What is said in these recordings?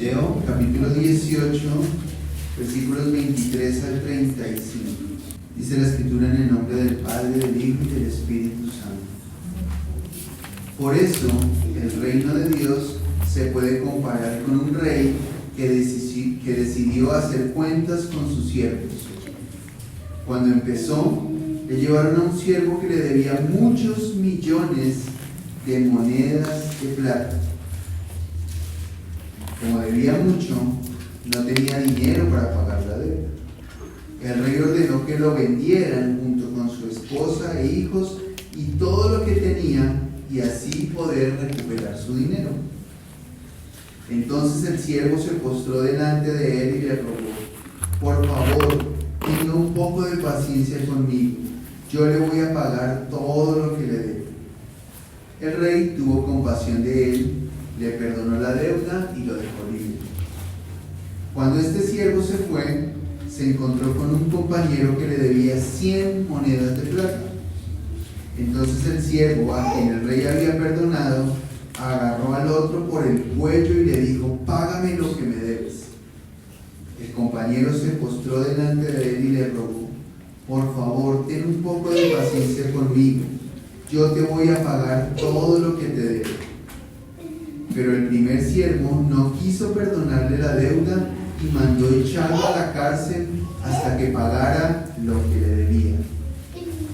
Mateo capítulo 18, versículos 23 al 35. Dice la Escritura: en el nombre del Padre, del Hijo y del Espíritu Santo. Por eso, el reino de Dios se puede comparar con un rey que decidió hacer cuentas con sus siervos. Cuando empezó, le llevaron a un siervo que le debía muchos millones de monedas de plata. Como debía mucho, no tenía dinero para pagar la deuda. El rey ordenó que lo vendieran junto con su esposa e hijos y todo lo que tenía, y así poder recuperar su dinero. Entonces el siervo se postró delante de él y le rogó: por favor, tenga un poco de paciencia conmigo, yo le voy a pagar todo lo que le debo. El rey tuvo compasión de él, le perdonó la deuda y lo dejó libre. Cuando este siervo se fue, se encontró con un compañero que le debía 100 monedas de plata. Entonces el siervo, a quien el rey había perdonado, agarró al otro por el cuello y le dijo: págame lo que me debes. El compañero se postró delante de él y le rogó: por favor, ten un poco de paciencia conmigo, yo te voy a pagar todo lo que te debo. Pero el primer siervo no quiso perdonarle la deuda y mandó echarlo a la cárcel hasta que pagara lo que le debía.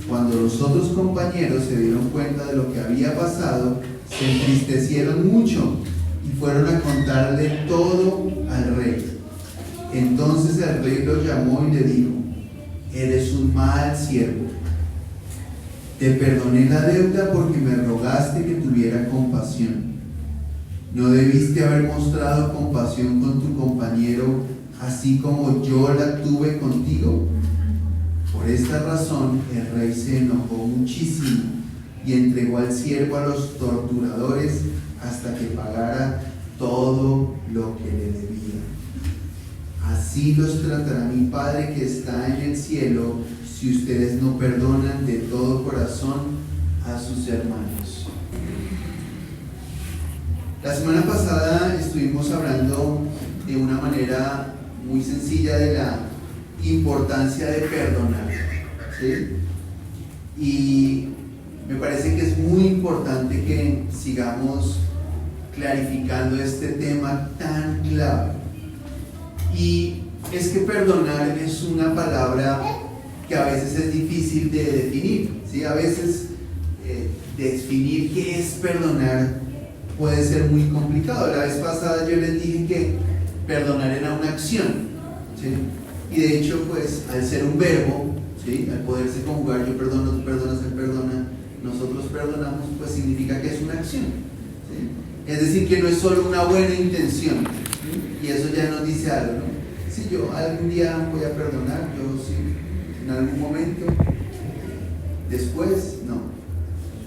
Cuando los otros compañeros se dieron cuenta de lo que había pasado, se entristecieron mucho y fueron a contarle todo al rey. Entonces el rey lo llamó y le dijo: eres un mal siervo. Te perdoné la deuda porque me rogaste que tuviera compasión. ¿No debiste haber mostrado compasión con tu compañero así como yo la tuve contigo? Por esta razón el rey se enojó muchísimo y entregó al siervo a los torturadores hasta que pagara todo lo que le debía. Así los tratará mi Padre que está en el cielo si ustedes no perdonan de todo corazón a sus hermanos. La semana pasada estuvimos hablando de una manera muy sencilla de la importancia de perdonar, ¿sí? Y me parece que es muy importante que sigamos clarificando este tema tan clave. Y es que perdonar es una palabra que a veces es difícil de definir, ¿sí? A veces definir qué es perdonar puede ser muy complicado. La vez pasada yo les dije que perdonar era una acción, ¿sí? Y de hecho, pues, al ser un verbo, ¿sí?, al poderse conjugar, yo perdono, tú perdonas, él perdona, nosotros perdonamos, pues significa que es una acción, ¿sí? Es decir, que no es solo una buena intención, ¿sí? Y eso ya nos dice algo, ¿no? Si yo algún día voy a perdonar, yo sí, en algún momento, después, no.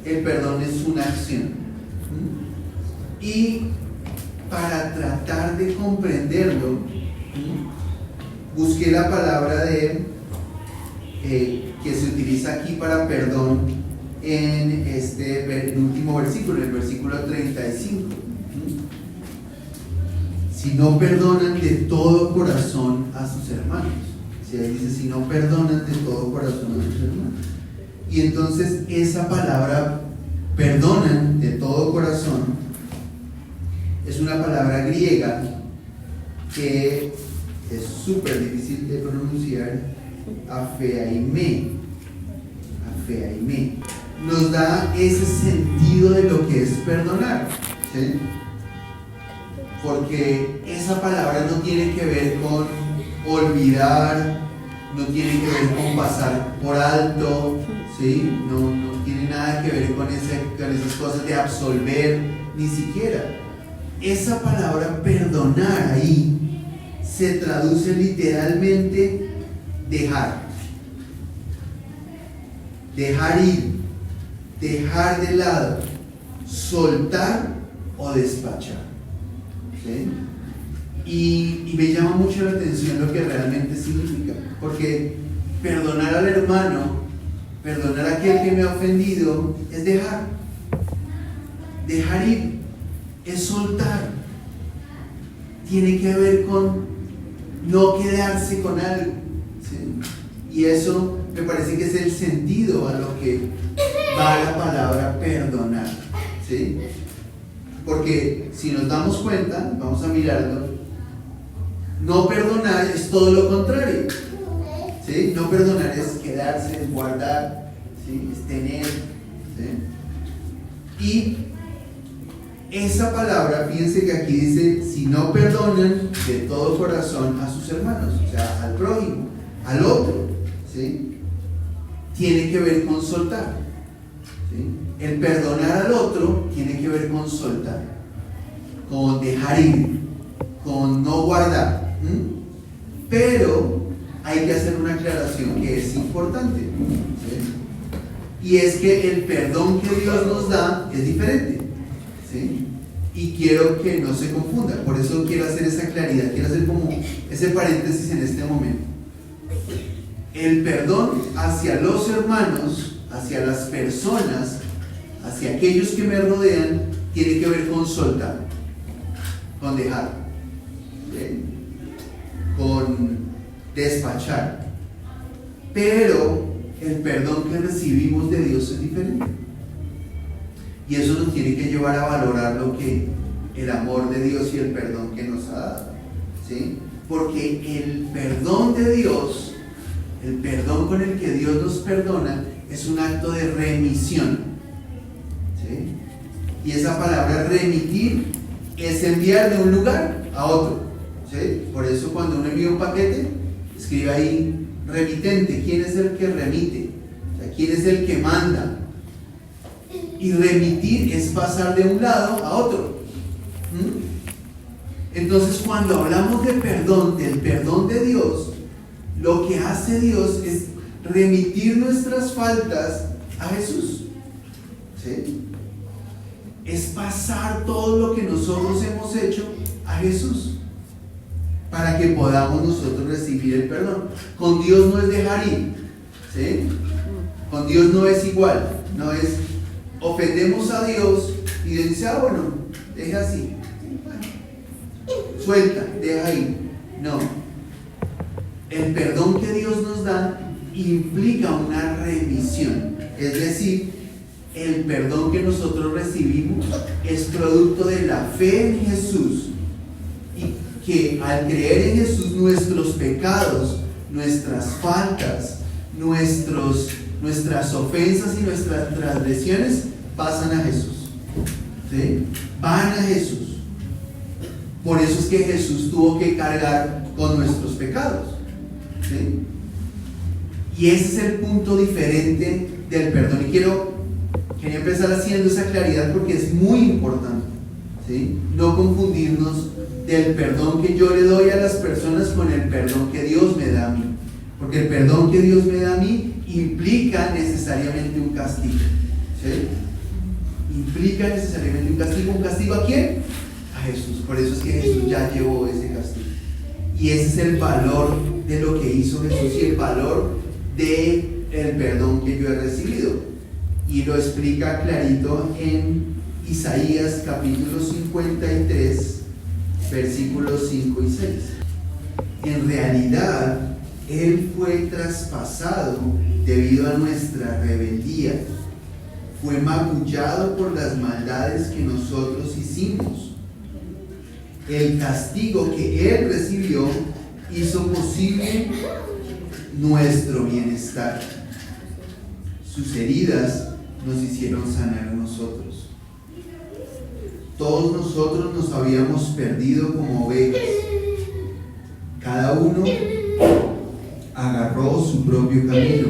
El perdón es una acción. Y para tratar de comprenderlo, busqué la palabra que se utiliza aquí para perdón en el último versículo, el versículo 35. Si no perdonan de todo corazón a sus hermanos. Si ahí dice: si no perdonan de todo corazón a sus hermanos. Y entonces esa palabra, perdonan de todo corazón, es una palabra griega que es súper difícil de pronunciar: apheaime. Apheaime. Nos da ese sentido de lo que es perdonar, ¿sí? Porque esa palabra no tiene que ver con olvidar, no tiene que ver con pasar por alto, ¿sí? No tiene nada que ver con esas cosas de absolver, ni siquiera. Esa palabra perdonar ahí se traduce literalmente dejar. Dejar ir, dejar de lado, soltar o despachar, ¿sí? Y me llama mucho la atención lo que realmente significa, porque perdonar al hermano, perdonar a aquel que me ha ofendido, es dejar ir, es soltar. tiene que ver con no quedarse con algo, ¿sí? Y eso me parece que es el sentido a lo que va la palabra perdonar, ¿sí? Porque si nos damos cuenta, vamos a mirarlo, no perdonar es todo lo contrario, ¿sí? No perdonar es quedarse, es guardar, ¿sí? Es tener, ¿sí? Y esa palabra, fíjense que aquí dice, si no perdonan de todo corazón a sus hermanos, o sea, al prójimo, al otro, ¿sí? Tiene que ver con soltar, ¿sí? El perdonar al otro tiene que ver con soltar, con dejar ir, con no guardar. Pero hay que hacer una aclaración que es importante, ¿sí? Y es que el perdón que Dios nos da es diferente, ¿sí? Y quiero que no se confunda, por eso quiero hacer esa claridad, quiero hacer como ese paréntesis en este momento. El perdón hacia los hermanos, hacia las personas, hacia aquellos que me rodean, tiene que ver con soltar, con dejar, ¿sí? Con despachar. Pero el perdón que recibimos de Dios es diferente. Y eso nos tiene que llevar a valorar lo que el amor de Dios y el perdón que nos ha dado, ¿sí? Porque el perdón de Dios, el perdón con el que Dios nos perdona, es un acto de remisión, ¿sí? Y esa palabra remitir es enviar de un lugar a otro, ¿sí? Por eso cuando uno envía un paquete, escribe ahí remitente. ¿Quién es el que remite? O sea, ¿quién es el que manda? Y remitir es pasar de un lado a otro. Entonces, cuando hablamos de perdón, del perdón de Dios, lo que hace Dios es remitir nuestras faltas a Jesús, ¿sí? Es pasar todo lo que nosotros hemos hecho a Jesús para que podamos nosotros recibir el perdón. Con Dios no es dejar ir, ¿sí? Con Dios no es igual, no es ofendemos a Dios y Dios dice, bueno, deja así, suelta, deja ir. No, el perdón que Dios nos da implica una remisión, es decir, el perdón que nosotros recibimos es producto de la fe en Jesús, y que al creer en Jesús nuestros pecados, nuestras faltas, nuestras ofensas y nuestras transgresiones pasan a Jesús, ¿sí? Van a Jesús. Por eso es que Jesús tuvo que cargar con nuestros pecados, ¿sí? Y ese es el punto diferente del perdón. Y quería empezar haciendo esa claridad porque es muy importante, ¿sí? No confundirnos del perdón que yo le doy a las personas con el perdón que Dios me da a mí. Porque el perdón que Dios me da a mí implica necesariamente un castigo, ¿sí? Implica necesariamente un castigo. ¿Un castigo a quién? A Jesús. Por eso es que Jesús ya llevó ese castigo. Y ese es el valor de lo que hizo Jesús y el valor del perdón que yo he recibido. Y lo explica clarito en Isaías capítulo 53, versículos 5 y 6. En realidad, Él fue traspasado debido a nuestra rebeldía, fue magullado por las maldades que nosotros hicimos. El castigo que Él recibió hizo posible nuestro bienestar. Sus heridas nos hicieron sanar a nosotros. Todos nosotros nos habíamos perdido como ovejas. Cada uno agarró su propio camino,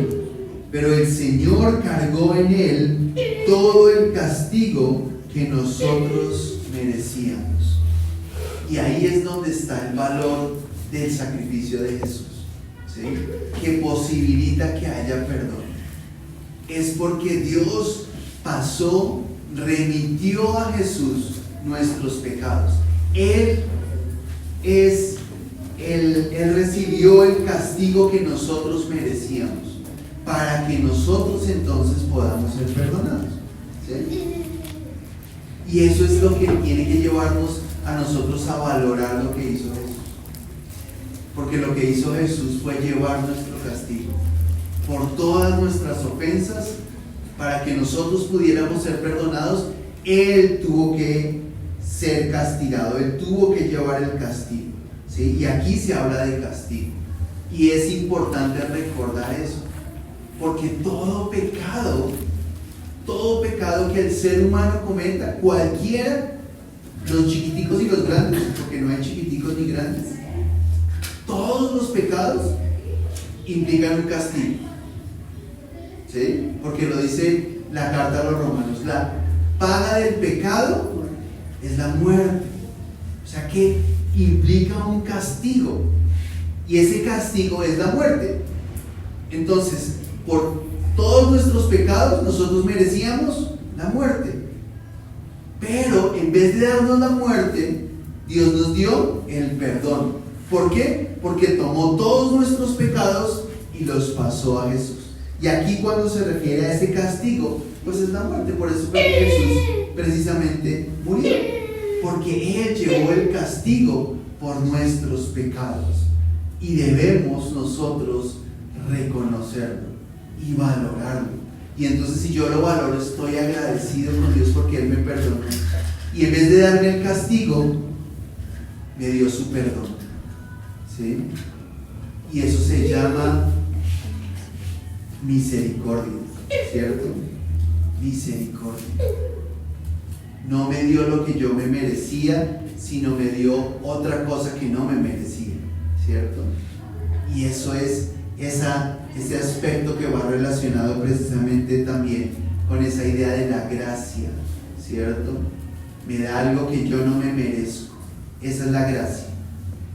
pero el Señor cargó en Él todo el castigo que nosotros merecíamos. Y ahí es donde está el valor del sacrificio de Jesús, ¿sí? Que posibilita que haya perdón. Es porque Dios remitió a Jesús nuestros pecados. Él recibió el castigo que nosotros merecíamos para que nosotros entonces podamos ser perdonados, ¿sí? Y eso es lo que tiene que llevarnos a nosotros a valorar lo que hizo Jesús. Porque lo que hizo Jesús fue llevar nuestro castigo por todas nuestras ofensas para que nosotros pudiéramos ser perdonados. Él tuvo que ser castigado, Él tuvo que llevar el castigo, ¿sí? Y aquí se habla de castigo. Y es importante recordar eso, porque todo pecado que el ser humano cometa, cualquiera, los chiquiticos y los grandes, porque no hay chiquiticos ni grandes, todos los pecados implican un castigo, ¿sí? Porque lo dice la carta a los romanos, la paga del pecado es la muerte. O sea que implica un castigo, y ese castigo es la muerte. Entonces, por todos nuestros pecados nosotros merecíamos la muerte, pero en vez de darnos la muerte, Dios nos dio el perdón. ¿Por qué? Porque tomó todos nuestros pecados y los pasó a Jesús. Y aquí, cuando se refiere a ese castigo, pues es la muerte. Por eso fue que Jesús precisamente murió, porque Él llevó el castigo por nuestros pecados, y debemos nosotros reconocerlo y valorarlo. Y entonces, si yo lo valoro, estoy agradecido con Dios porque Él me perdonó, y en vez de darme el castigo, me dio su perdón, ¿sí? Y eso se llama misericordia, ¿cierto? Misericordia. No me dio lo que yo me merecía, sino me dio otra cosa que no me merecía, ¿cierto? Y eso es ese aspecto que va relacionado precisamente también con esa idea de la gracia, ¿cierto? Me da algo que yo no me merezco. Esa es la gracia.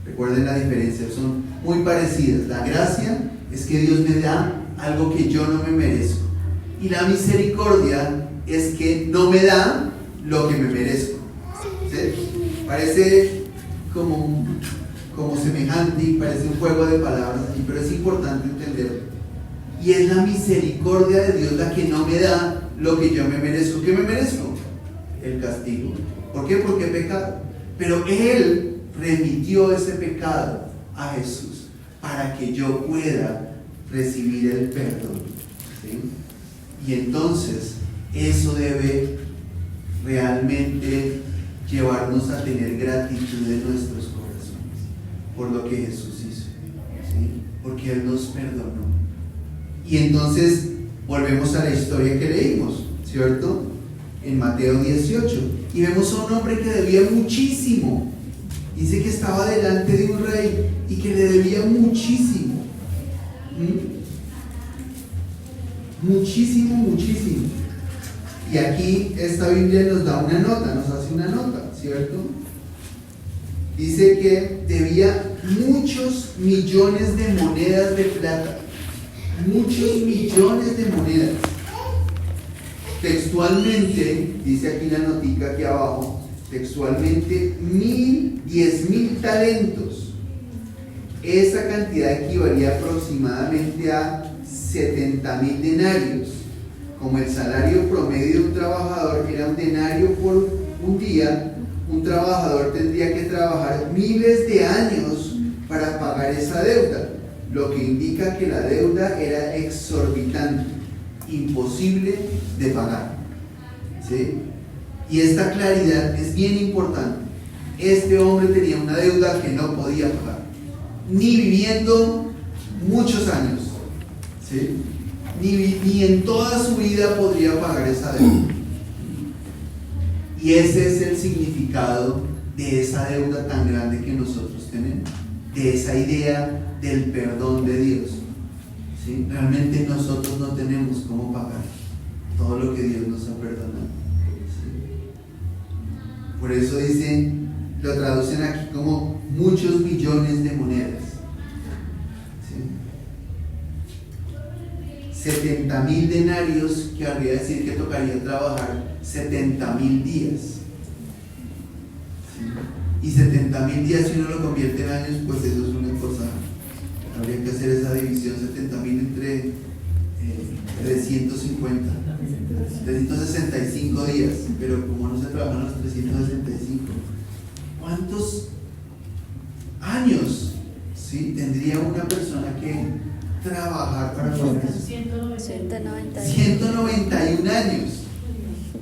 Recuerden la diferencia, son muy parecidas. La gracia es que Dios me da algo que yo no me merezco, y la misericordia es que no me da lo que me merezco, ¿sí? Parece como semejante y parece un juego de palabras, pero es importante entenderlo. Y es la misericordia de Dios la que no me da lo que yo me merezco. ¿Qué me merezco? El castigo. ¿Por qué? Porque he pecado. Pero Él remitió ese pecado a Jesús para que yo pueda recibir el perdón, ¿sí? Y entonces eso debe realmente llevarnos a tener gratitud en nuestros corazones por lo que Jesús hizo, ¿sí? Porque Él nos perdonó. Y entonces volvemos a la historia que leímos, ¿cierto? En Mateo 18, y vemos a un hombre que debía muchísimo. Dice que estaba delante de un rey y que le debía muchísimo. Muchísimo. Y aquí esta Biblia nos da una nota, nos hace una nota, ¿cierto? Dice que debía muchos millones de monedas de plata. Muchos millones de monedas. Textualmente, dice aquí la notica aquí abajo, textualmente 10.000 talentos. Esa cantidad equivalía aproximadamente a 70.000 denarios. Como el salario promedio de un trabajador era un denario por un día, un trabajador tendría que trabajar miles de años para pagar esa deuda, lo que indica que la deuda era exorbitante, imposible de pagar, ¿sí? Y esta claridad es bien importante. Este hombre tenía una deuda que no podía pagar, ni viviendo muchos años, ¿sí? Ni en toda su vida podría pagar esa deuda. Y ese es el significado de esa deuda tan grande que nosotros tenemos, de esa idea del perdón de Dios, ¿sí? Realmente nosotros no tenemos cómo pagar todo lo que Dios nos ha perdonado, ¿sí? Por eso dicen, lo traducen aquí como muchos millones de monedas, ¿sí? 70.000 denarios, que habría que decir que tocaría trabajar 70.000 días, ¿sí? Y 70.000 días, si uno lo convierte en años, pues eso es una cosa. Habría que hacer esa división, 70.000 entre 365 días, pero como no se trabajan los 365, ¿cuántos años, ¿sí?, tendría una persona que trabajar para pagar eso? 191 años.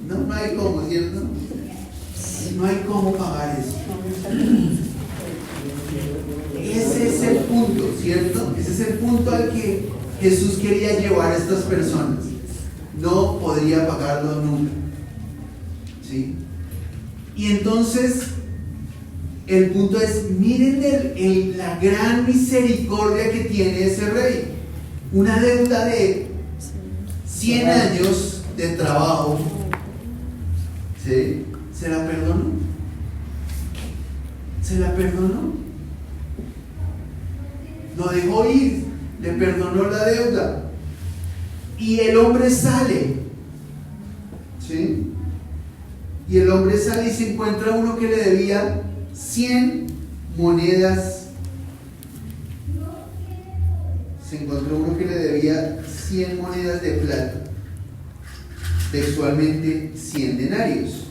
No hay cómo, ¿cierto? No hay cómo pagar eso. Ese es el punto, ¿cierto? Ese es el punto al que Jesús quería llevar a estas personas. No podría pagarlo nunca, ¿sí? Y entonces el punto es, miren la gran misericordia que tiene ese rey. Una deuda de 100 años de trabajo, ¿sí?, se la perdonó. Se la perdonó. Lo dejó ir, le perdonó la deuda. Y el hombre sale, ¿sí? Y el hombre sale y se encuentra uno que le debía 100 monedas. Se encontró uno que le debía 100 monedas de plata, textualmente 100 denarios.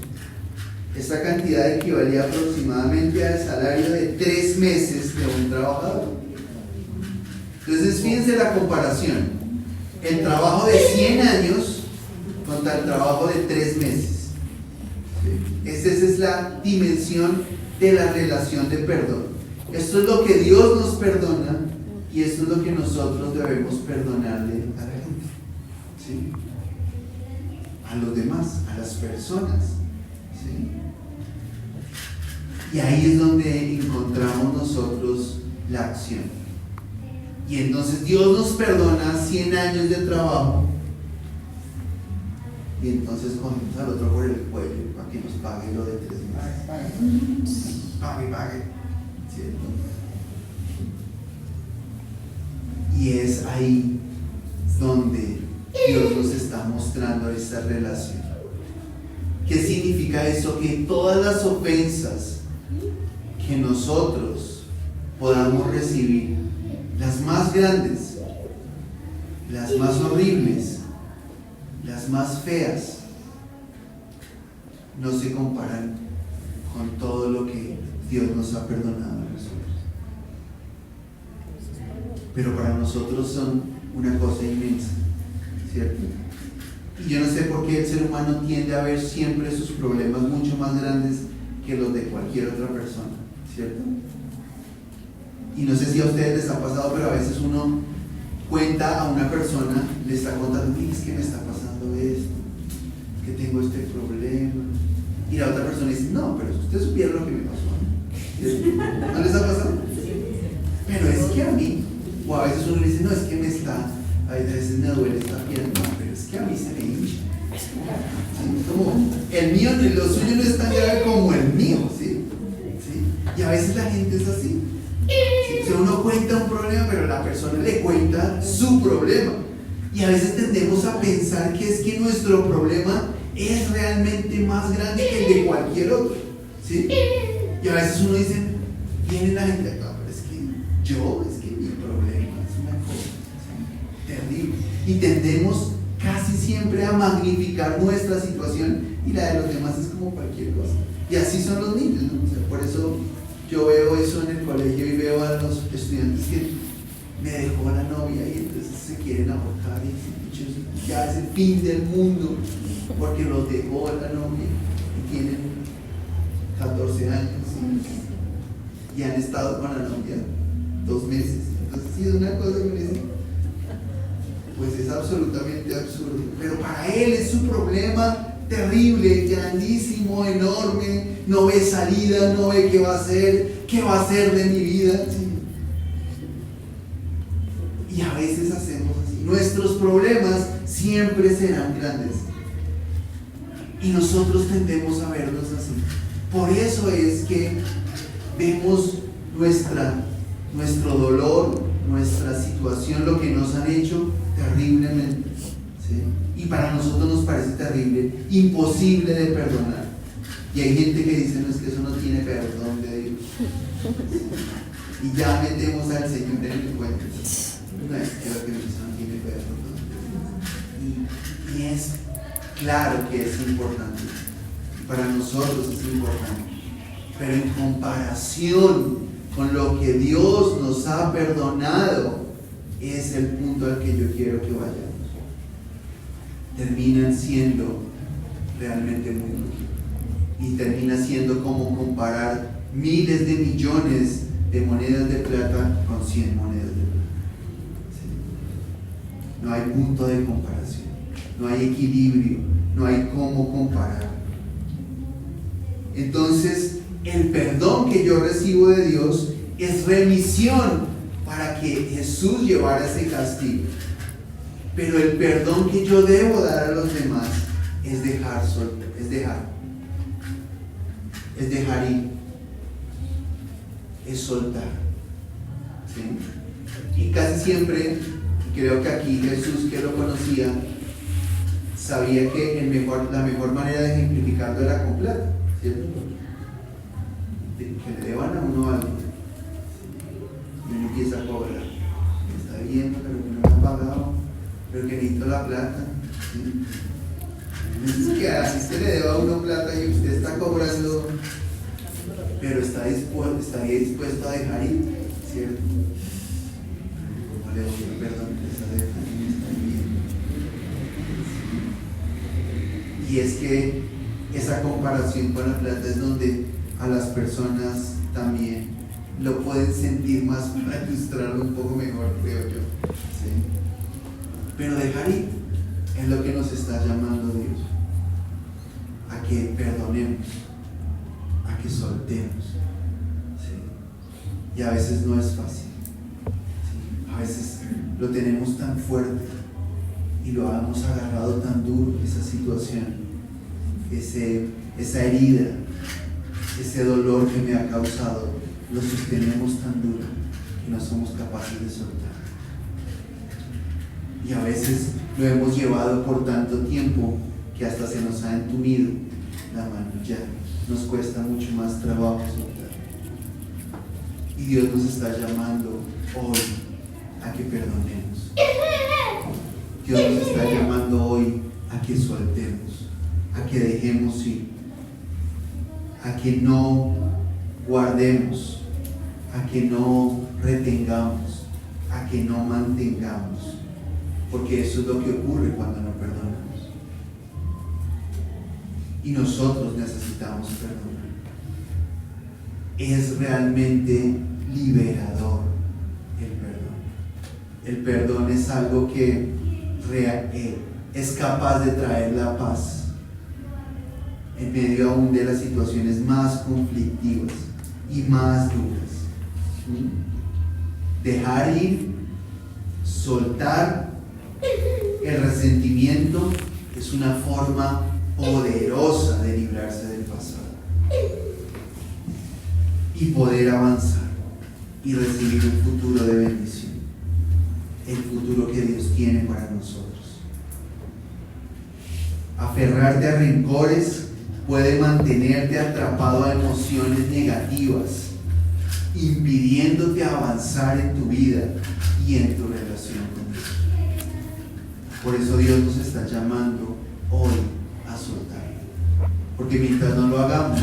Esta cantidad equivalía aproximadamente al salario de 3 meses de un trabajador. Entonces, fíjense la comparación: el trabajo de 100 años contra el trabajo de 3 meses. Esa es la dimensión de la relación de perdón. Esto es lo que Dios nos perdona y esto es lo que nosotros debemos perdonarle a la gente, ¿sí?, a los demás, a las personas, ¿sí? Y ahí es donde encontramos nosotros la acción. Y entonces Dios nos perdona 100 años de trabajo y entonces cogemos al otro por el cuello para que nos pague lo de 3 meses. Pague, ¿cierto? Y es ahí donde Dios nos está mostrando esta relación. ¿Qué significa eso? Que todas las ofensas que nosotros podamos recibir, las más grandes, las más horribles, las más feas, no se comparan con todo lo que Dios nos ha perdonado a nosotros. Pero para nosotros son una cosa inmensa, ¿cierto? Y yo no sé por qué el ser humano tiende a ver siempre sus problemas mucho más grandes que los de cualquier otra persona, ¿cierto? Y no sé si a ustedes les ha pasado, pero a veces uno cuenta a una persona, le está contando, es que me está pasando esto, que tengo este problema, y la otra persona dice, no, pero ustedes supieron lo que me pasó, ¿no les ha pasado? Pero es que a mí, o a veces uno le dice, no, es que a veces me duele esta pierna, pero es que a mí se me hincha, ¿sí? Como el mío, lo suyo no es tan grave como el mío, ¿sí? Y a veces la gente es así. Si uno cuenta un problema, pero la persona le cuenta su problema. Y a veces tendemos a pensar que es que nuestro problema es realmente más grande que el de cualquier otro, ¿sí? Y a veces uno dice, viene la gente acá, pero es que mi problema es una cosa, ¿sí?, terrible. Y tendemos casi siempre a magnificar nuestra situación y la de los demás es como cualquier cosa. Y así son los niños, ¿no? O sea, por eso yo veo eso en el colegio y veo a los estudiantes que me dejó la novia y entonces se quieren ahorcar y ya es el fin del mundo porque los dejó la novia y tienen 14 años y han estado con la novia 2 meses. Entonces sí es una cosa que me dice, pues es absolutamente absurdo, pero para él es un problema terrible, grandísimo, enorme, no ve salida, no ve qué va a hacer de mi vida, ¿sí? Y a veces hacemos así, nuestros problemas siempre serán grandes y nosotros tendemos a verlos así. Por eso es que vemos nuestro dolor, nuestra situación, lo que nos han hecho terriblemente, ¿sí? Y para nosotros nos parece terrible, imposible de perdonar. Y hay gente que dice, no, es que eso no tiene perdón de Dios. Y ya metemos al Señor en el cuento. No, es que lo que eso no tiene perdón de Dios. Y es claro que es importante. Para nosotros es importante. pero en comparación con lo que Dios nos ha perdonado, es el punto al que yo quiero que vayamos. Terminan siendo realmente muy poquito. Y termina siendo como comparar miles de millones de monedas de plata con 100 monedas de plata. ¿Sí? No hay punto de comparación, no hay equilibrio, no hay cómo comparar. Entonces, el perdón que yo recibo de Dios es remisión para que Jesús llevara ese castigo. Pero el perdón que yo debo dar a los demás es dejar ir, es soltar. ¿Sí? Y casi siempre, creo que aquí Jesús, que lo conocía, sabía que la mejor manera de ejemplificarlo era con plata, ¿cierto? Que le deban a uno algo y uno empieza a cobrar. Está viendo, pero que no me ha pagado, pero que necesito la plata. ¿Sí? Es que así se le deba a uno plata y usted está cobrando, pero estaría dispuesto a dejar ir, ¿cierto? ¿Cómo le voy a perdonar esa deuda que me está viendo? Y es que esa comparación con la plata es donde a las personas también lo pueden sentir más, para ilustrarlo un poco mejor, creo yo. ¿Sí? Pero dejar ir es lo que nos está llamando Dios, a que perdonemos, a que soltemos. ¿Sí? Y a veces no es fácil. ¿Sí? A veces lo tenemos tan fuerte y lo hemos agarrado tan duro, esa situación, esa herida, ese dolor que me ha causado, lo sostenemos tan duro que no somos capaces de soltar. Y a veces lo hemos llevado por tanto tiempo que hasta se nos ha entumido la mano, ya nos cuesta mucho más trabajo soltar. Y Dios nos está llamando hoy a que perdonemos. Dios nos está llamando hoy a que soltemos, a que dejemos ir, a que no guardemos, a que no retengamos, a que no mantengamos, porque eso es lo que ocurre cuando no perdonamos. Y nosotros necesitamos perdonar. Es realmente liberador el perdón. El perdón es algo que es capaz de traer la paz en medio aún de las situaciones más conflictivas y más duras. Dejar ir, soltar el resentimiento es una forma poderosa de librarse del pasado y poder avanzar y recibir un futuro de bendición, el futuro que Dios tiene para nosotros. Aferrarte a rencores puede mantenerte atrapado a emociones negativas, impidiéndote avanzar en tu vida y en tu relación con Dios. Por eso Dios nos está llamando hoy a soltar, porque mientras no lo hagamos,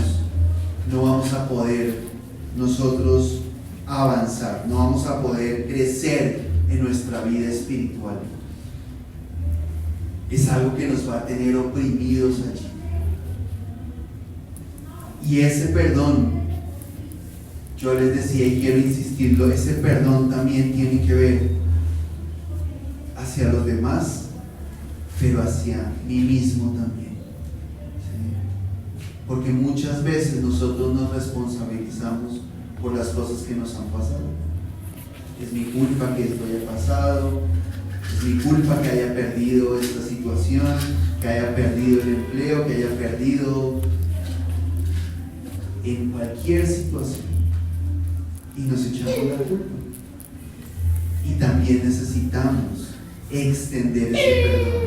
no vamos a poder nosotros avanzar, no vamos a poder crecer en nuestra vida espiritual. Es algo que nos va a tener oprimidos allí. Y ese perdón, yo les decía y quiero insistirlo, ese perdón también tiene que ver hacia los demás, pero hacia mí mismo también. ¿Sí? Porque muchas veces nosotros nos responsabilizamos por las cosas que nos han pasado. Es mi culpa que esto haya pasado, es mi culpa que haya perdido esta situación, que haya perdido el empleo, que haya perdido en cualquier situación. Y nos echamos la culpa. Y también necesitamos extender ese perdón,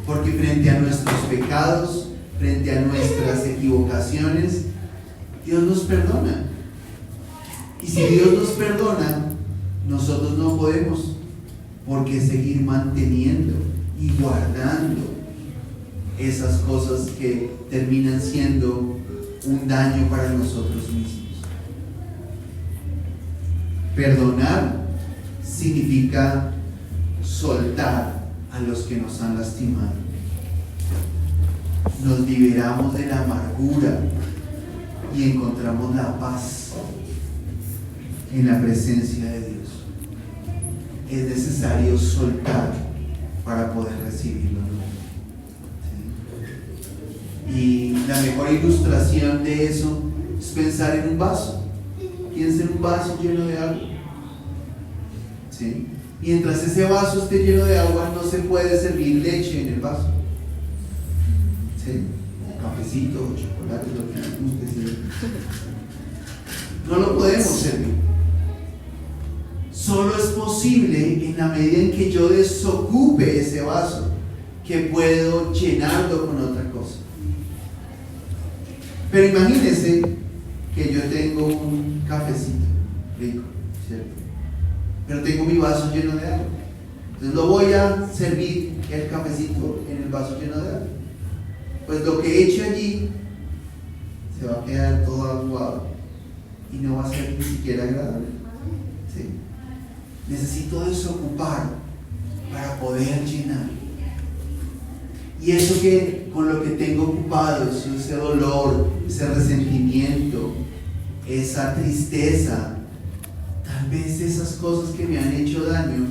porque frente a nuestros pecados, frente a nuestras equivocaciones, Dios nos perdona. Y si Dios nos perdona, nosotros no podemos por qué seguir manteniendo y guardando esas cosas que terminan siendo un daño para nosotros mismos. Perdonar significa soltar a los que nos han lastimado. Nos liberamos de la amargura y encontramos la paz en la presencia de Dios. Es necesario soltar para poder recibirlo, ¿no? ¿Sí? Y la mejor ilustración de eso es pensar en un vaso. Piensa en un vaso lleno de agua. ¿Sí? Mientras ese vaso esté lleno de agua, no se puede servir leche en el vaso. ¿Sí? Cafecito, chocolate, lo que les guste, ¿sí? No lo podemos servir. Solo es posible en la medida en que yo desocupe ese vaso, que puedo llenarlo con otra cosa. Pero imagínense que yo tengo un cafecito rico, ¿cierto? Pero tengo mi vaso lleno de agua. Entonces lo voy a servir el cafecito en el vaso lleno de agua. Pues lo que eche allí se va a quedar todo aguado y no va a ser ni siquiera agradable. ¿Sí? Necesito desocupar para poder llenar. Y eso que con lo que tengo ocupado, ese dolor, ese resentimiento, esa tristeza, tal vez esas cosas que me han hecho daño,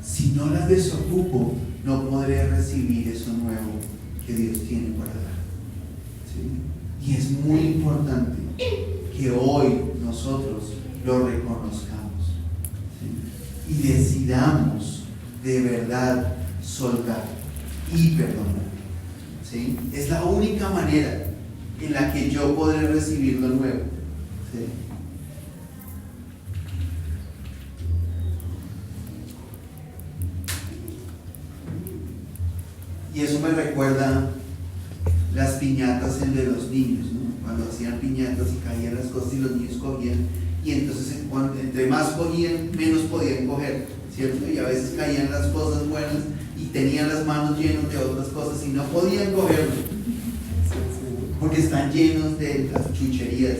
si no las desocupo, no podré recibir eso nuevo que Dios tiene para dar. ¿Sí? Y es muy importante que hoy nosotros lo reconozcamos, ¿sí? Y decidamos de verdad soltar y perdonar. ¿Sí? Es la única manera en la que yo podré recibir lo nuevo. ¿Sí? Y eso me recuerda las piñatas de los niños, ¿no? Cuando hacían piñatas y caían las cosas y los niños cogían, y entonces entre más cogían, menos podían coger, ¿cierto? Y a veces caían las cosas buenas y tenían las manos llenas de otras cosas y no podían cogerlo, porque están llenos de las chucherías,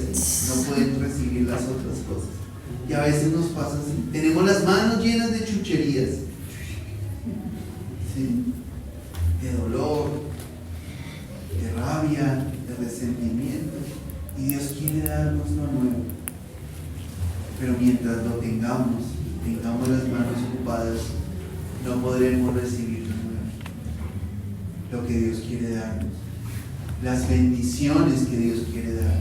no pueden recibir las otras cosas. Y a veces nos pasa así, tenemos las manos llenas de chucherías, ¿sí? De dolor, de rabia, de resentimiento, y Dios quiere darnos lo nuevo. Pero mientras lo tengamos las manos ocupadas, no podremos recibir lo nuevo, lo que Dios quiere darnos, las bendiciones que Dios quiere dar.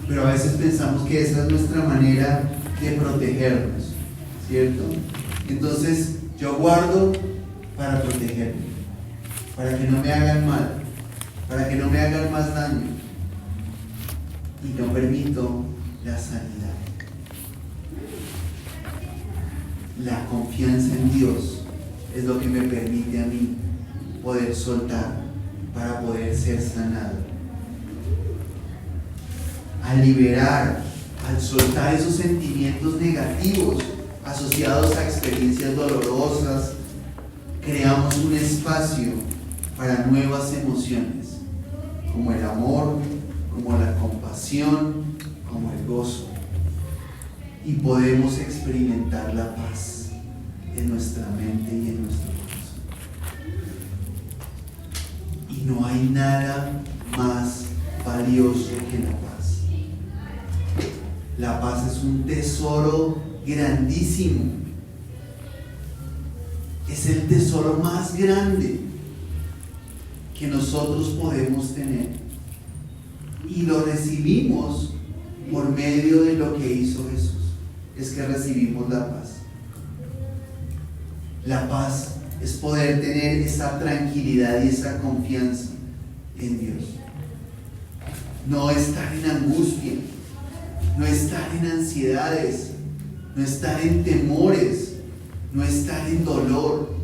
Pero a veces pensamos que esa es nuestra manera de protegernos, ¿cierto? Entonces yo guardo para protegerme, para que no me hagan mal, para que no me hagan más daño, y no permito la sanidad. La confianza en Dios es lo que me permite a mí poder soltar para poder ser sanado. Al liberar, al soltar esos sentimientos negativos asociados a experiencias dolorosas, creamos un espacio para nuevas emociones, como el amor, como la compasión, como el gozo. Y podemos experimentar la paz en nuestra mente y en nuestro corazón. Y no hay nada más valioso que la paz. La paz es un tesoro grandísimo. Es el tesoro más grande que nosotros podemos tener. Y lo recibimos por medio de lo que hizo Jesús. Es que recibimos la paz. La paz es poder tener esa tranquilidad y esa confianza en Dios. No estar en angustia, no estar en ansiedades, no estar en temores, no estar en dolor.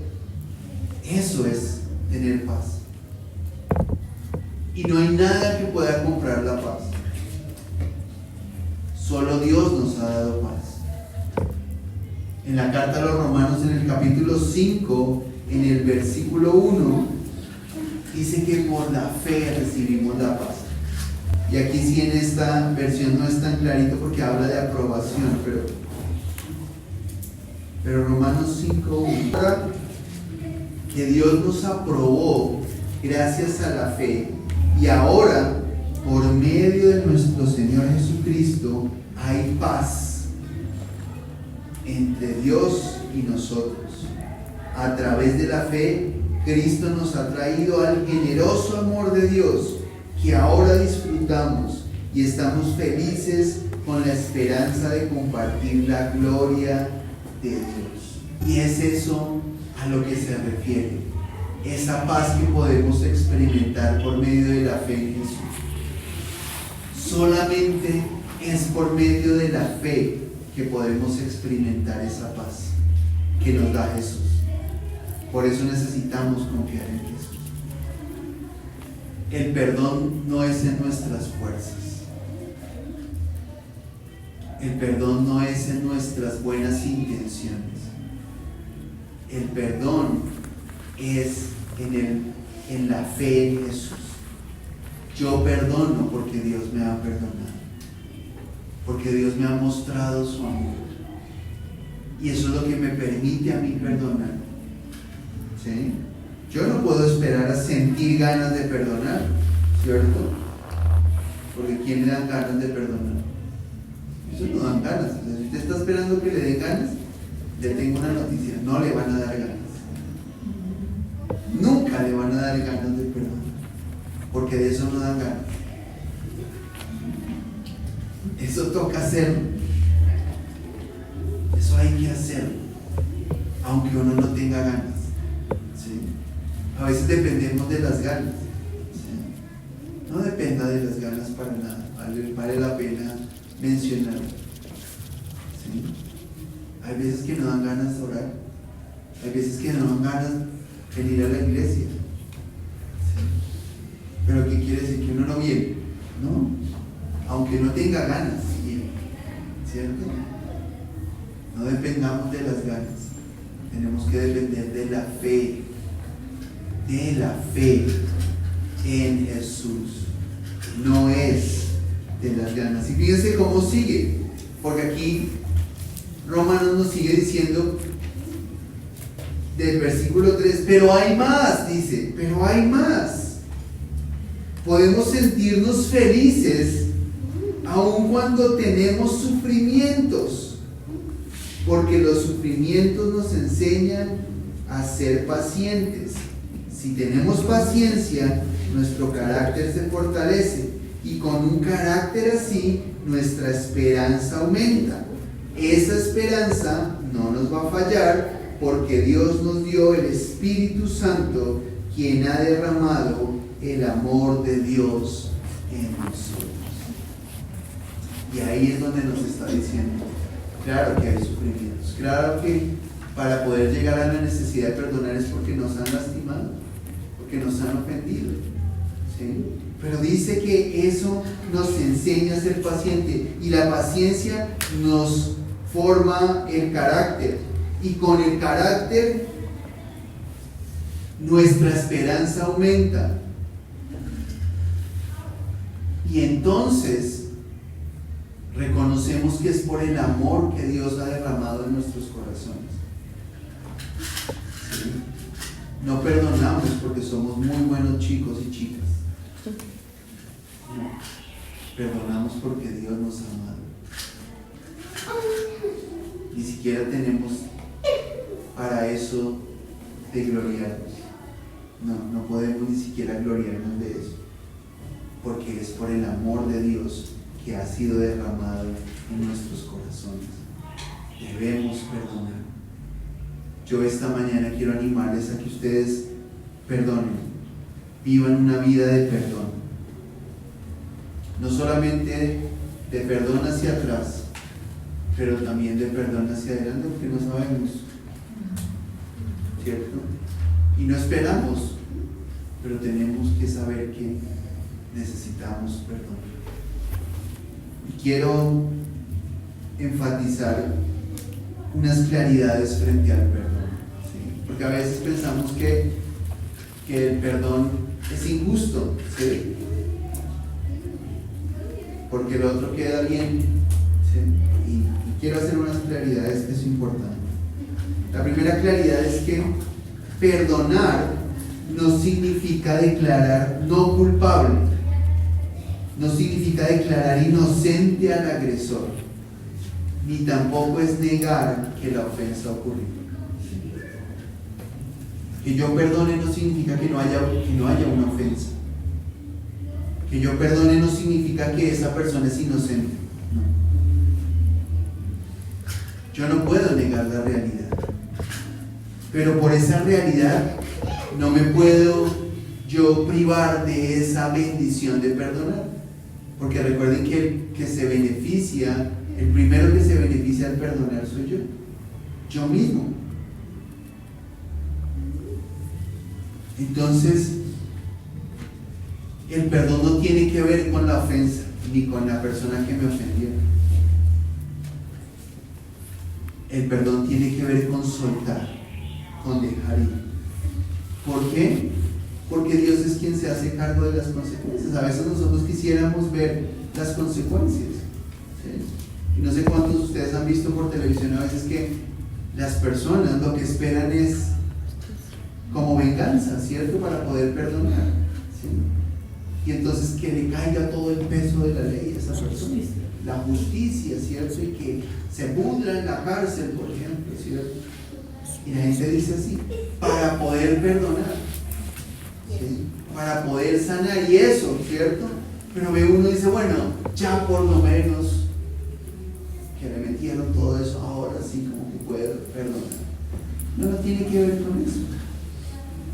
Eso es tener paz. Y no hay nada que pueda comprar la paz. Solo Dios nos ha dado paz. En la carta a los Romanos, en el capítulo 5, en el versículo 1, Dice que por la fe recibimos la paz. Y aquí sí en esta versión no es tan clarito porque habla de aprobación, pero Romanos 5:1, que Dios nos aprobó gracias a la fe, y ahora por medio de nuestro Señor Jesucristo hay paz entre Dios y nosotros. A través de la fe, Cristo nos ha traído al generoso amor de Dios que ahora disfrutamos y estamos felices con la esperanza de compartir la gloria de Dios. Y es eso a lo que se refiere, esa paz que podemos experimentar por medio de la fe en Jesús. Solamente es por medio de la fe que podemos experimentar esa paz que nos da Jesús. Por eso necesitamos confiar en Jesús. El perdón no es en nuestras fuerzas. El perdón no es en nuestras buenas intenciones. El perdón es en la fe en Jesús. Yo perdono porque Dios me ha perdonado, porque Dios me ha mostrado su amor, y eso es lo que me permite a mí perdonar. ¿Sí? Yo no puedo esperar a sentir ganas de perdonar, ¿cierto? Porque ¿quién le dan ganas de perdonar? Eso no dan ganas. O sea, si usted está esperando que le den ganas, le tengo una noticia: no le van a dar ganas. Nunca le van a dar ganas de perdonar, porque de eso no dan ganas. Eso toca hacerlo. Eso hay que hacerlo, aunque uno no tenga ganas. ¿Sí? A veces dependemos de las ganas. ¿Sí? No dependa de las ganas para nada. Vale la pena mencionarlo. ¿Sí? Hay veces que no dan ganas de orar. Hay veces que no dan ganas de venir a la iglesia. ¿Sí? Pero ¿qué quiere decir? Que uno no viene. No. Aunque no tenga ganas, viene. ¿Cierto? No dependamos de las ganas. Tenemos que depender de la fe. De la fe en Jesús. No es de las ganas. Y fíjense cómo sigue. Porque aquí Romanos nos sigue diciendo del versículo 3, pero hay más, dice, pero hay más. Podemos sentirnos felices aun cuando tenemos sufrimientos, porque los sufrimientos nos enseñan a ser pacientes. Si tenemos paciencia, nuestro carácter se fortalece, y con un carácter así, nuestra esperanza aumenta. Esa esperanza no nos va a fallar, porque Dios nos dio el Espíritu Santo, quien ha derramado el amor de Dios en nosotros. Y ahí es donde nos está diciendo, claro que hay sufrimientos, claro que para poder llegar a la necesidad de perdonar es porque nos han lastimado, porque nos han ofendido, ¿sí? Pero dice que eso nos enseña a ser paciente, y la paciencia nos forma el carácter, y con el carácter nuestra esperanza aumenta, y entonces reconocemos que es por el amor que Dios ha derramado en nuestros corazones. ¿Sí? No perdonamos porque somos muy buenos chicos y chicas. No. Perdonamos porque Dios nos ha amado. Ni siquiera tenemos para eso de gloriarnos. No podemos ni siquiera gloriarnos de eso, porque es por el amor de Dios que ha sido derramado en nuestros corazones. Debemos perdonar. Yo esta mañana quiero animarles a que ustedes perdonen, vivan una vida de perdón, no solamente de perdón hacia atrás, pero también de perdón hacia adelante, porque no sabemos, ¿cierto? Y no esperamos, pero tenemos que saber que necesitamos perdón. Y quiero enfatizar unas claridades frente al perdón, ¿sí? Porque a veces pensamos que que el perdón es injusto, ¿sí? Porque el otro queda bien, ¿sí? Y quiero hacer unas claridades que es importante. La primera claridad es que perdonar no significa declarar no culpable, no significa declarar inocente al agresor, ni tampoco es negar que la ofensa ocurrió. Que yo perdone no significa que no haya una ofensa. Que yo perdone no significa que esa persona es inocente. No. Yo no puedo negar la realidad. Pero por esa realidad no me puedo yo privar de esa bendición de perdonar. Porque recuerden que el que se beneficia, el primero que se beneficia al perdonar soy yo mismo. Entonces, el perdón no tiene que ver con la ofensa, ni con la persona que me ofendió. El perdón tiene que ver con soltar, con dejar ir. ¿Por qué? Porque Dios es quien se hace cargo de las consecuencias. A veces nosotros quisiéramos ver las consecuencias, ¿sí? Y no sé cuántos de ustedes han visto por televisión a veces que las personas lo que esperan es como venganza, ¿cierto? Para poder perdonar, ¿sí? Y entonces que le caiga todo el peso de la ley a esa persona, la justicia, ¿cierto? Y que se pudra en la cárcel, por ejemplo, ¿cierto? Y la gente dice así, para poder perdonar, ¿sí? Para poder sanar, y eso, ¿cierto? Pero ve uno y dice, bueno, ya por lo menos que le metieron todo eso, ahora sí como que puedo perdonar. No tiene que ver con eso.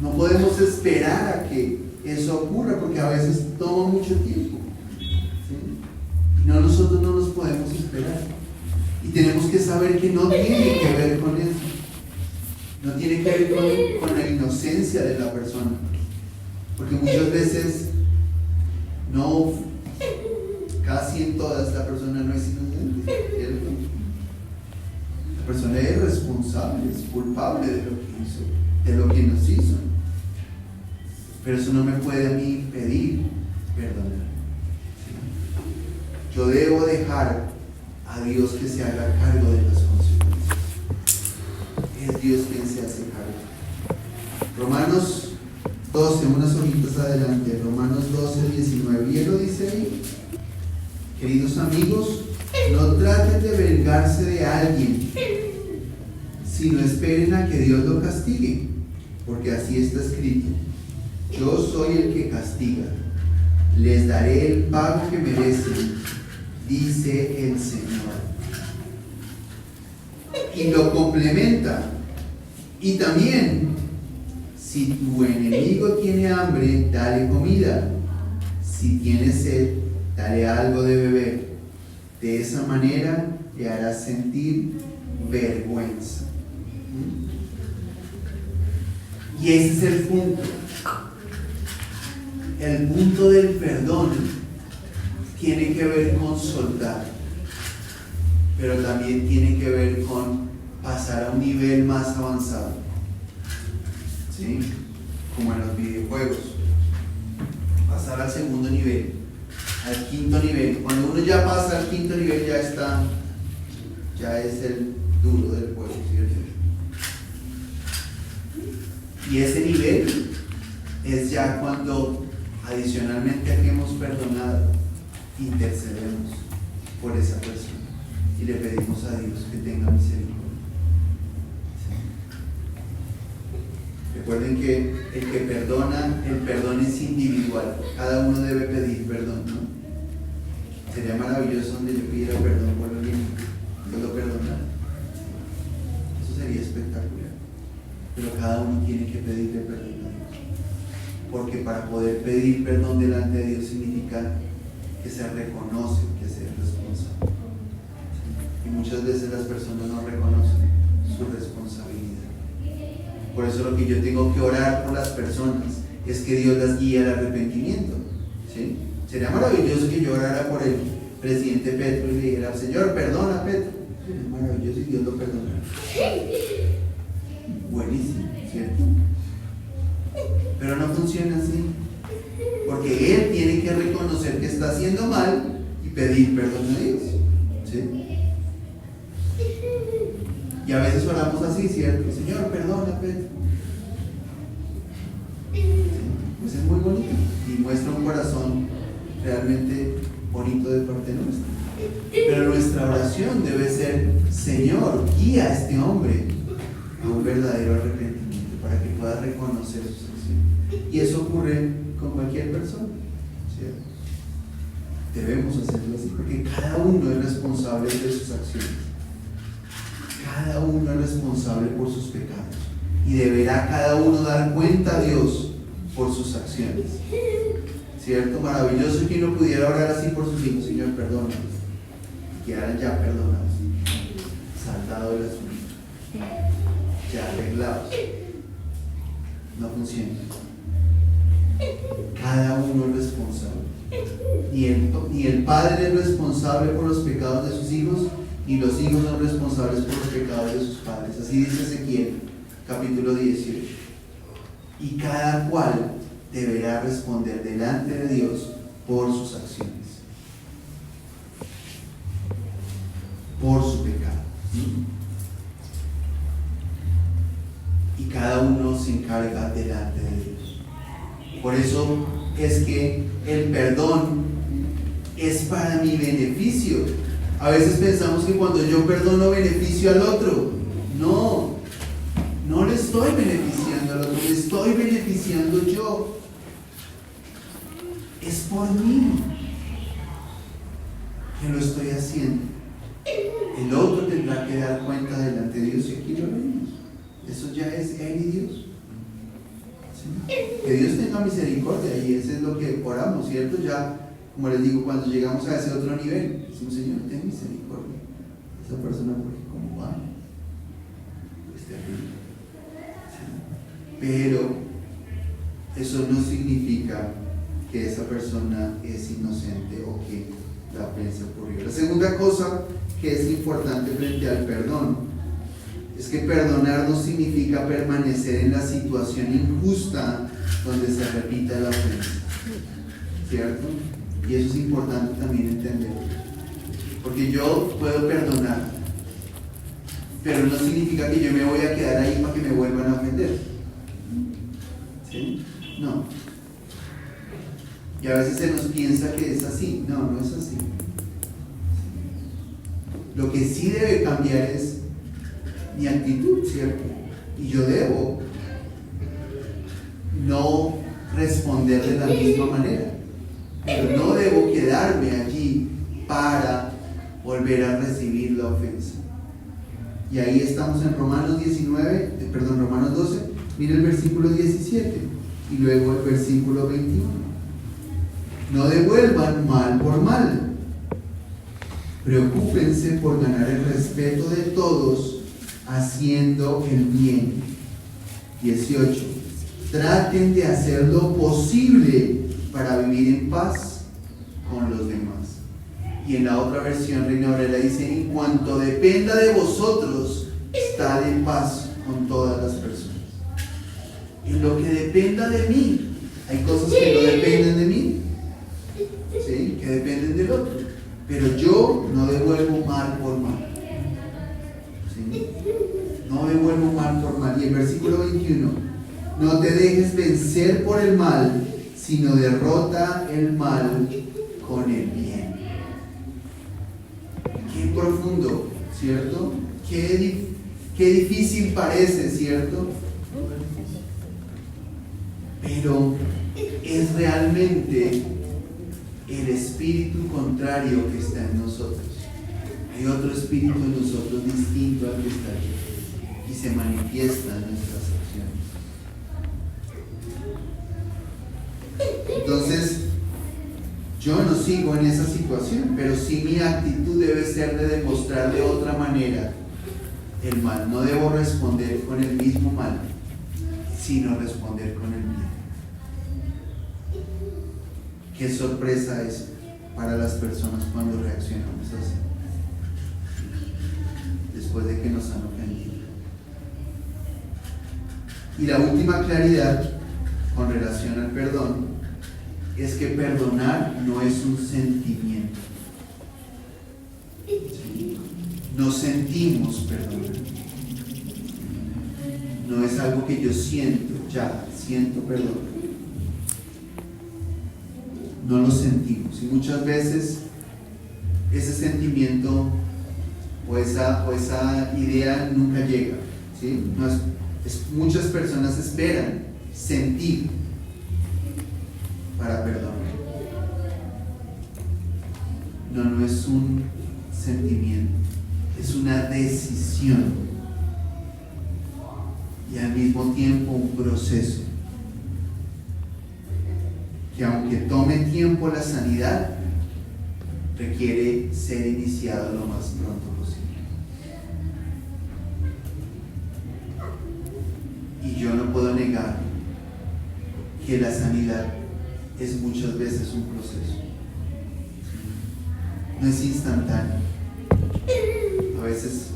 No podemos esperar a que eso ocurra porque a veces toma mucho tiempo, ¿sí? Y nosotros no nos podemos esperar. Y tenemos que saber que no tiene que ver con eso. No tiene que ver con la inocencia de la persona. Porque muchas veces, no, casi en todas, la persona no es inocente, ¿cierto? La persona es responsable, es culpable de lo que hizo, de lo que nos hizo. Pero eso no me puede a mí impedir perdonar. Yo debo dejar a Dios que se haga cargo de las consecuencias. Es Dios quien se hace cargo. Romanos 12, unas hojitas adelante, Romanos 12, 19, y él lo dice ahí. Queridos amigos, no traten de vengarse de alguien, sino esperen a que Dios lo castigue, porque así está escrito: yo soy el que castiga, les daré el pago que merecen, dice el Señor. Y lo complementa: y también, si tu enemigo tiene hambre, dale comida, si tiene sed, dale algo de beber. De esa manera le harás sentir vergüenza. Y ese es el punto. El punto del perdón tiene que ver con soltar, pero también tiene que ver con pasar a un nivel más avanzado, ¿sí? Como en los videojuegos, pasar al segundo nivel, al quinto nivel. Cuando uno ya pasa al quinto nivel, ya es el duro del juego, ¿cierto? Y ese nivel es ya cuando, adicionalmente a que hemos perdonado, intercedemos por esa persona y le pedimos a Dios que tenga misericordia. ¿Sí? Recuerden que el que perdona, el perdón es individual. Cada uno debe pedir perdón, ¿no? Sería maravilloso donde yo pidiera perdón por alguien, yo lo perdonara. Eso sería espectacular. Pero cada uno tiene que pedirle perdón a Dios. Porque para poder pedir perdón delante de Dios significa que se reconoce que se es responsable. Y muchas veces las personas no reconocen su responsabilidad. Por eso lo que yo tengo que orar por las personas es que Dios las guíe al arrepentimiento, ¿sí? Sería maravilloso que yo orara por el presidente Petro y le dijera: Señor, perdona a Petro. Sería maravilloso y Dios lo perdonara. Buenísimo, ¿cierto? Pero no funciona así, porque él tiene que reconocer que está haciendo mal y pedir perdón a Dios, ¿sí? Y a veces oramos así, ¿cierto? Señor, perdona, Pedro. Pues es muy bonito y muestra un corazón realmente bonito de parte nuestra. Pero nuestra oración debe ser: Señor, guía a este hombre a un verdadero arrepentimiento para que pueda reconocer sus acciones. Y eso ocurre con cualquier persona, ¿cierto? Debemos hacerlo así, porque cada uno es responsable de sus acciones. Cada uno es responsable por sus pecados y deberá cada uno dar cuenta a Dios por sus acciones, ¿cierto? Maravilloso que uno pudiera orar así por sus hijos: Señor, perdónalos, y quedaran ya perdonados, saldado el asunto, ya arreglados. No funciona. Cada uno es responsable. Ni el padre es responsable por los pecados de sus hijos, ni los hijos son responsables por los pecados de sus padres. Así dice Ezequiel, capítulo 18. Y cada cual deberá responder delante de Dios por sus acciones, por su pecado. Y cada uno se encarga delante de Dios. Por eso es que el perdón es para mi beneficio. A veces pensamos que cuando yo perdono beneficio al otro. No, no le estoy beneficiando al otro, le estoy beneficiando yo. Es por mí que lo estoy haciendo. El otro tendrá que dar cuenta delante de Dios, y aquí lo vemos. Eso ya es él y Dios. ¿Sí? Que Dios tenga misericordia, y eso es lo que oramos, ¿cierto? Ya, como les digo, cuando llegamos a ese otro nivel, decimos: Señor, ten misericordia. Esa persona, porque como va, pues terrible. ¿Sí? Pero eso no significa que esa persona es inocente o que la ofensa ocurrió. La segunda cosa que es importante frente al perdón es que perdonar no significa permanecer en la situación injusta donde se repita la ofensa, ¿cierto? Y eso es importante también entender, porque yo puedo perdonar, pero no significa que yo me voy a quedar ahí para que me vuelvan a ofender, ¿sí? No. Y a veces se nos piensa que es así. No, no es así. Lo que sí debe cambiar es mi actitud, ¿cierto? Y yo debo no responder de la misma manera, pero no debo quedarme allí para volver a recibir la ofensa. Y ahí estamos en Romanos 12, mira el versículo 17 y luego el versículo 21. No devuelvan mal por mal. Preocúpense por ganar el respeto de todos haciendo el bien. 18. Traten de hacer lo posible para vivir en paz con los demás. Y en la otra versión, Reina Valera, dice: en cuanto dependa de vosotros, estad en paz con todas las personas. En lo que dependa de mí, hay cosas que no dependen de mí, ¿sí? Que dependen del otro, pero yo no devuelvo mal por mal, ¿sí? No devuelvo mal por mal. Y el versículo 21: no te dejes vencer por el mal, sino derrota el mal con el bien. Qué profundo, ¿cierto? Qué difícil parece, ¿cierto? Pero es realmente el espíritu contrario que está en nosotros. Hay otro espíritu en nosotros distinto al que está allí y se manifiesta en nuestras acciones. Entonces, yo no sigo en esa situación, pero sí mi actitud debe ser de demostrar de otra manera el mal. No debo responder con el mismo mal, sino responder con el bien. Qué sorpresa es para las personas cuando reaccionamos así, después de que nos han ofendido. Y la última claridad con relación al perdón es que perdonar no es un sentimiento. ¿Sí? No sentimos perdonar. No es algo que yo siento, ya, siento perdón. No lo sentimos. Y muchas veces ese sentimiento o esa idea nunca llega. ¿Sí? Muchas personas esperan sentir para perdonar. No es un sentimiento, es una decisión y al mismo tiempo un proceso que, aunque tome tiempo la sanidad, requiere ser iniciado lo más pronto posible. Y yo no puedo negar que la sanidad es muchas veces un proceso. No es instantáneo. A veces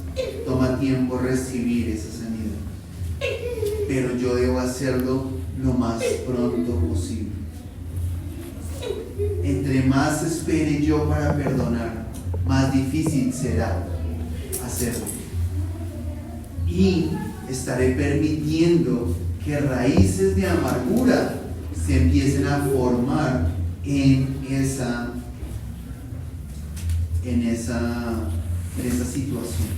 toma tiempo recibir esa sanidad. Pero yo debo hacerlo lo más pronto posible. Entre más espere yo para perdonar, más difícil será hacerlo. Y estaré permitiendo que raíces de amargura se empiecen a formar en esa situación.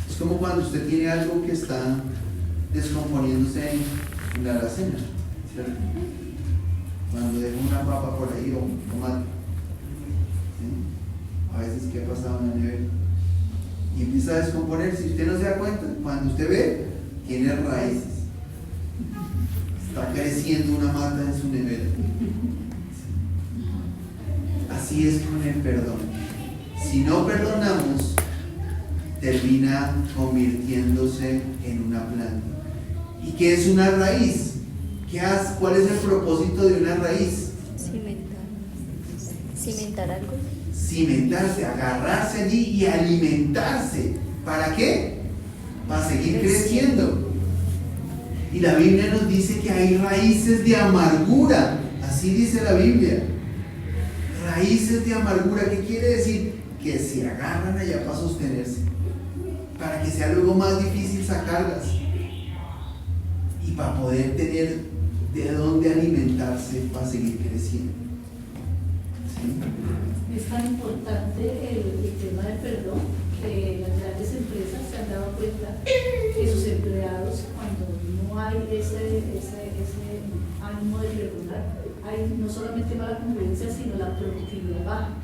Es como cuando usted tiene algo que está descomponiéndose en la alacena, ¿cierto? Cuando deja una papa por ahí o un tomate, ¿sí? A veces, ¿qué ha pasado en la nevera? Y empieza a descomponerse. Si usted no se da cuenta, cuando usted ve, tiene raíces. Está creciendo una mata en su nevera. Así es con el perdón. Si no perdonamos, termina convirtiéndose en una planta. ¿Y qué es una raíz? ¿Qué hace? ¿Cuál es el propósito de una raíz? Cimentar algo. Cimentarse, agarrarse allí y alimentarse. ¿Para qué? Para seguir creciendo. Y la Biblia nos dice que hay raíces de amargura. Así dice la Biblia. Raíces de amargura. ¿Qué quiere decir? Que se agarran allá para sostenerse, para que sea luego más difícil sacarlas y para poder tener de dónde alimentarse para seguir creciendo. ¿Sí? Es tan importante el tema del perdón que las grandes empresas se han dado cuenta que sus empleados, cuando no hay ese ánimo de perdonar, hay no solamente mala convivencia, sino la productividad baja.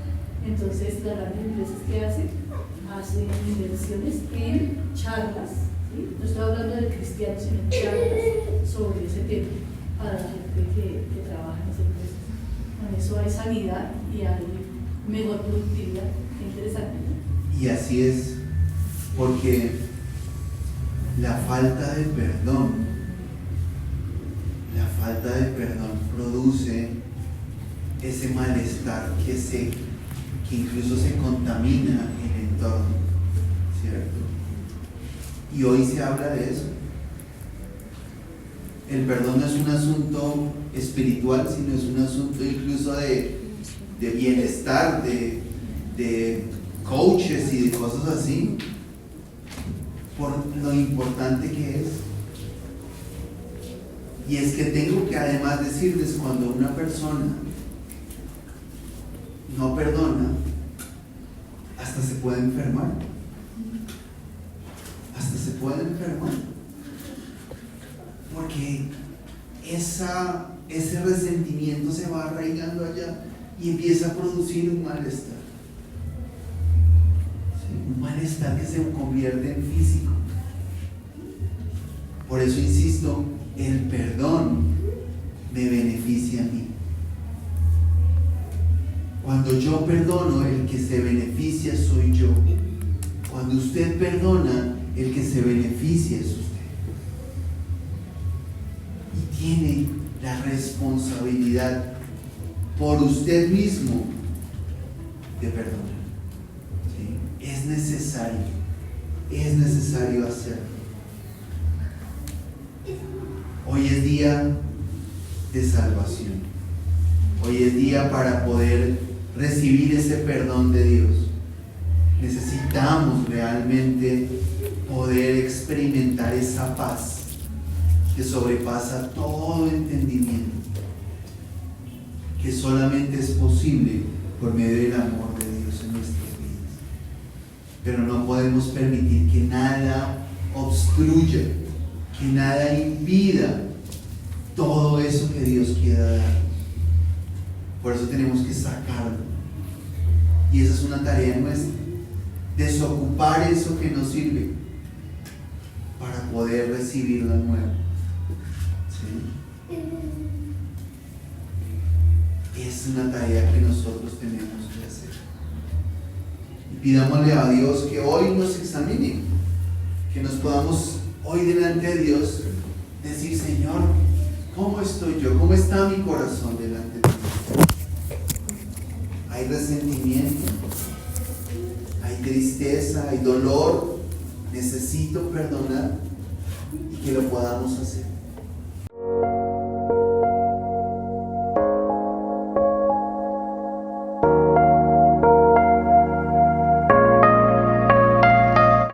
Entonces las grandes empresas, ¿qué hacen? Hacen inversiones en charlas, ¿sí? No estoy hablando de cristianos, sino en charlas sobre ese tema para la gente que trabaja en esa empresa. Con eso hay sanidad y hay mejor productividad. Interesante. Y así es, porque la falta de perdón produce ese malestar que incluso se contamina el entorno, ¿cierto? Y hoy se habla de eso. El perdón no es un asunto espiritual, sino es un asunto incluso de bienestar, de coaches y de cosas así, por lo importante que es. Y es que tengo que además decirles, cuando una persona no perdona, hasta se puede enfermar. Porque ese resentimiento se va arraigando allá y empieza a producir un malestar. ¿Sí? Un malestar que se convierte en físico. Por eso insisto, el perdón me beneficia a mí. Cuando yo perdono, el que se beneficia soy yo. Cuando usted perdona, el que se beneficia es usted. Y tiene la responsabilidad por usted mismo de perdonar. ¿Sí? Es necesario hacerlo. Hoy es día de salvación. Hoy es día para poder recibir ese perdón de Dios. Necesitamos realmente poder experimentar esa paz que sobrepasa todo entendimiento, que solamente es posible por medio del amor de Dios en nuestras vidas. Pero no podemos permitir que nada obstruya, que nada impida todo eso que Dios quiera dar. Por eso tenemos que sacarlo. Y esa es una tarea nuestra: desocupar eso que nos sirve para poder recibir lo nuevo. ¿Sí? Es una tarea que nosotros tenemos que hacer. Y pidámosle a Dios que hoy nos examine, que nos podamos hoy delante de Dios decir: Señor, ¿cómo estoy yo? ¿Cómo está mi corazón delante de Dios? Hay resentimiento, hay tristeza, hay dolor. Necesito perdonar, y que lo podamos hacer.